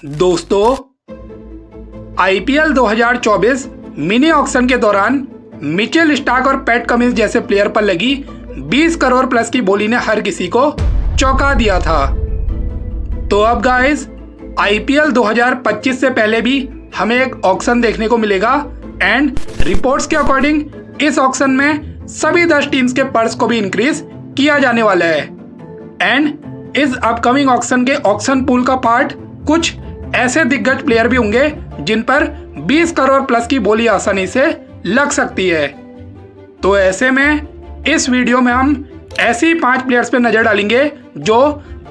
दोस्तों, IPL 2024 mini auction के दौरान मिचेल स्टार्क और पैट कमिंस जैसे प्लेयर पर लगी 20 करोड़ प्लस की बोली ने हर किसी को चौंका दिया था। तो अब गाइस, आईपीएल 2025 से पहले भी हमें एक ऑक्शन देखने को मिलेगा एंड रिपोर्ट्स के अकॉर्डिंग इस ऑक्शन में सभी 10 टीम्स के पर्स को भी इंक्रीज किया जाने वाला है। एंड इस अपकमिंग ऑक्शन के ऑक्शन पूल का पार्ट कुछ ऐसे दिग्गज प्लेयर भी होंगे जिन पर 20 करोड़ प्लस की बोली आसानी से लग सकती है। तो ऐसे में इस वीडियो में हम ऐसी 5 प्लेयर्स पे नजर डालेंगे जो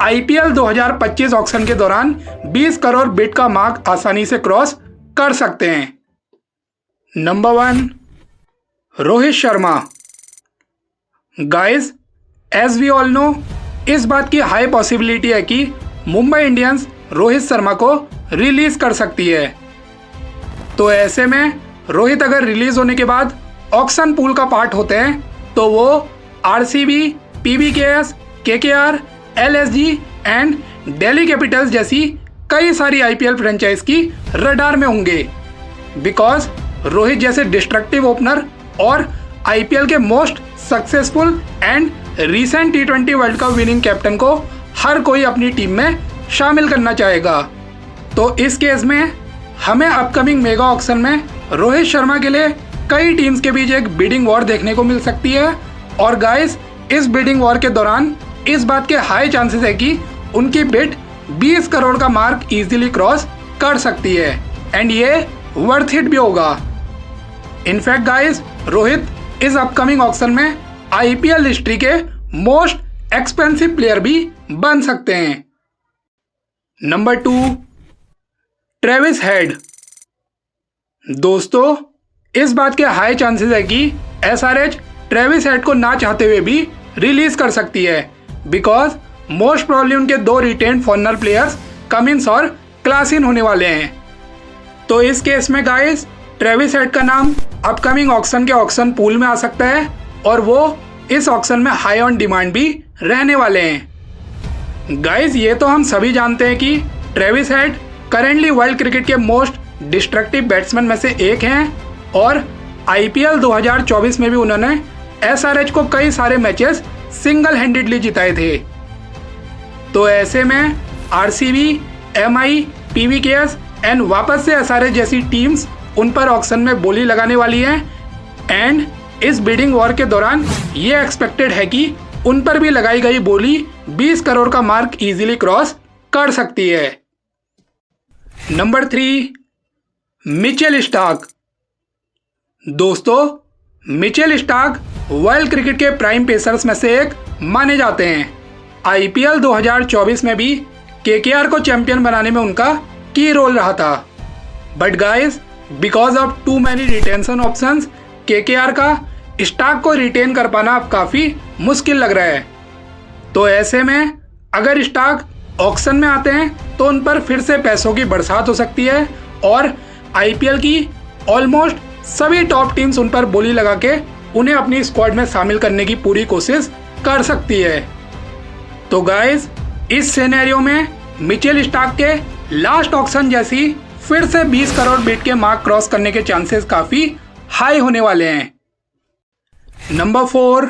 आईपीएल 2025 ऑक्शन के दौरान 20 करोड़ बिड का मार्क आसानी से क्रॉस कर सकते हैं। Number 1, Rohit Sharma. Guys, as we all know, इस बात की हाई पॉसिबिलिटी है कि मुंबई इंडियंस रोहित शर्मा को रिलीज कर सकती है। तो ऐसे में रोहित अगर रिलीज होने के बाद ऑक्शन पूल का पार्ट होते हैं तो वो RCB, PBKS, KKR, LSG and Delhi Capitals जैसी कई सारी आईपीएल फ्रेंचाइज की रडार में होंगे। बिकॉज रोहित जैसे डिस्ट्रक्टिव ओपनर और आईपीएल के most successful and recent T20 world cup winning captain को हर कोई अपनी टीम में शामिल करना चाहेगा। तो इस केस में हमें अपकमिंग मेगा ऑक्शन में रोहित शर्मा के लिए कई टीम्स के बीच एक बिडिंग वॉर देखने को मिल सकती है। और गाइस, इस बिडिंग वॉर के दौरान इस बात के हाई चांसेस है कि उनकी बिड 20 करोड़ का मार्क इजीली क्रॉस कर सकती है एंड ये वर्थ इट भी होगा। इनफैक्ट गाइस, रोहित इस अपकमिंग ऑक्शन में आईपीएल हिस्ट्री के मोस्ट एक्सपेंसिव प्लेयर भी बन सकते हैं। Number 2, Travis head. दोस्तों, इस बात के हाई चांसेस है कि एसआरएच ट्रेविस हेड को ना चाहते हुए भी रिलीज कर सकती है। बिकॉज मोस्ट प्रॉब्ली उनके 2 रिटेन्ड फॉरनर प्लेयर्स कमिंस और क्लासिन होने वाले हैं। तो इस केस में गाइस, ट्रेविस हेड का नाम अपकमिंग ऑक्शन के ऑक्शन पूल में आ सकता है और वो इस ऑक्शन में हाई ऑन डिमांड भी रहने वाले हैं। गाइस, ये तो हम सभी जानते हैं कि Travis head currently world cricket के मोस्ट डिस्ट्रक्टिव बैट्समैन में से एक हैं और आईपीएल 2024 में भी उन्होंने एसआरएच को कई सारे मैचेस सिंगल हैंडेडली जिताए थे। तो ऐसे में आरसीबी, एमआई, पीवीकेएस एंड वापस से एसआरएच जैसी टीम्स उन पर ऑक्शन में बोली लगाने वाली हैं एंड इस बिडिंग वॉर के दौरान ये एक्सपेक्टेड है कि उन पर भी लगाई गई बोली 20 करोड़ का मार्क इजीली क्रॉस कर सकती है। Number 3, Mitchell Starc. दोस्तों, मिचेल स्टार्क वर्ल्ड क्रिकेट के प्राइम पेसर्स में से एक माने जाते हैं। आईपीएल 2024 में भी केकेआर को चैंपियन बनाने में उनका की रोल रहा था। But guys, because of too many retention options, KKR का स्टार्क को रिटेन कर पाना अब काफ़ी मुश्किल लग रहा है। तो ऐसे में अगर स्टार्क ऑक्शन में आते हैं तो उन पर फिर से पैसों की बरसात हो सकती है और आईपीएल की ऑलमोस्ट सभी टॉप टीम्स उन पर बोली लगा के उन्हें अपनी स्क्वाड में शामिल करने की पूरी कोशिश कर सकती है। तो गाइस, इस सिनेरियो में मिचेल स्टार्क के लास्ट ऑक्शन जैसी फिर से 20 करोड़ बिड के मार्क क्रॉस करने के चांसेस काफ़ी हाई होने वाले हैं। Number 4,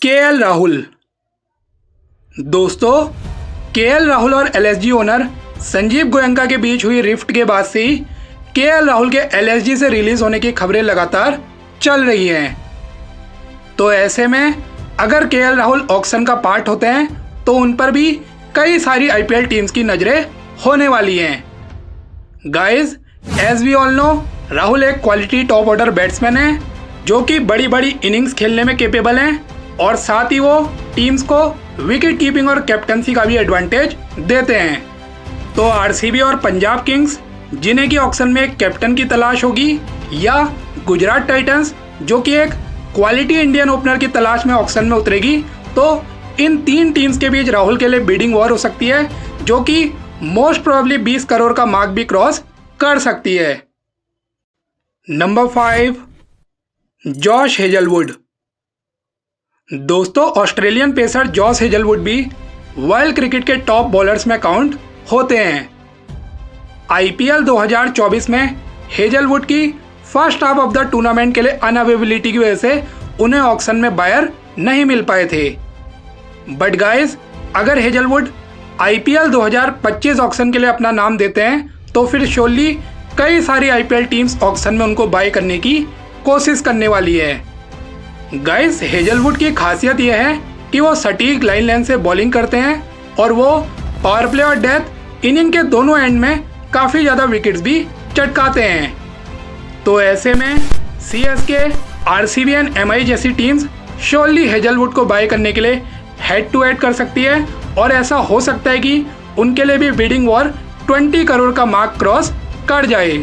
KL Rahul. दोस्तों, केएल राहुल और एलएसजी ओनर संजीव गोयंका के बीच हुई रिफ्ट के बाद से ही केएल राहुल के एलएसजी से रिलीज होने की खबरें लगातार चल रही हैं। तो ऐसे में अगर केएल राहुल ऑक्शन का पार्ट होते हैं तो उन पर भी कई सारी आईपीएल टीम्स की नज़रें होने वाली हैं। Guys, as we all know, Rahul एक क्वालिटी टॉप ऑर्डर बैट्समैन है जो कि बड़ी बड़ी इनिंग्स खेलने में कैपेबल हैं और साथ ही वो टीम्स को विकेट कीपिंग और कैप्टनसी का भी एडवांटेज देते हैं। तो आरसीबी और पंजाब किंग्स, जिन्हें की ऑक्शन में एक कैप्टन की तलाश होगी, या गुजरात टाइटंस जो कि एक क्वालिटी इंडियन ओपनर की तलाश में ऑक्शन में उतरेगी, तो इन 3 टीम्स के बीच राहुल के लिए बिडिंग वॉर हो सकती है जो कि मोस्ट प्रोबेबली 20 करोड़ का मार्क भी क्रॉस कर सकती है। Number 5, Josh Hazlewood. दोस्तों, ऑस्ट्रेलियन पेसर जॉश हेजलवुड भी वर्ल्ड क्रिकेट के टॉप बॉलर्स में काउंट होते हैं IPL 2024 में हेजलवुड की first half of the tournament के लिए अनअवेबिलिटी की वजह से उन्हें ऑक्शन में बायर नहीं मिल पाए थे। बट गाइस, अगर हेजलवुड IPL 2025 ऑक्शन के लिए अपना नाम देते हैं तो फिर श्योरली कई सारी IPL टीम्स ऑक्शन में उनको बाय करने की कोशिश करने वाली है। गाइस, हेजलवुड की खासियत यह है कि वो सटीक लाइन लेंथ से बॉलिंग करते हैं और वो पावर प्ले और डेथ इनिंग के दोनों एंड में काफ़ी ज़्यादा विकेट्स भी चटकाते हैं। तो ऐसे में CSK, RCB एंड MI जैसी टीम्स श्योरली हेजलवुड को बाय करने के लिए हेड टू हेड कर सकती है और ऐसा हो सकता है कि उनके लिए भी बिडिंग वॉर 20 करोड़ का मार्क क्रॉस कर जाए।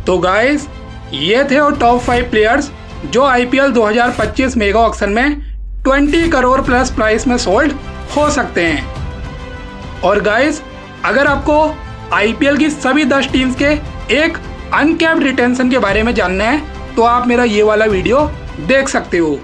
तो गाइस, ये थे वो टॉप 5 प्लेयर्स जो IPL 2025 मेगा ऑक्शन में 20 करोड़ प्लस प्राइस में सोल्ड हो सकते हैं। और गाइस, अगर आपको IPL की सभी 10 टीम्स के एक अनकैप्ड रिटेंशन के बारे में जानना है तो आप मेरा ये वाला वीडियो देख सकते हो।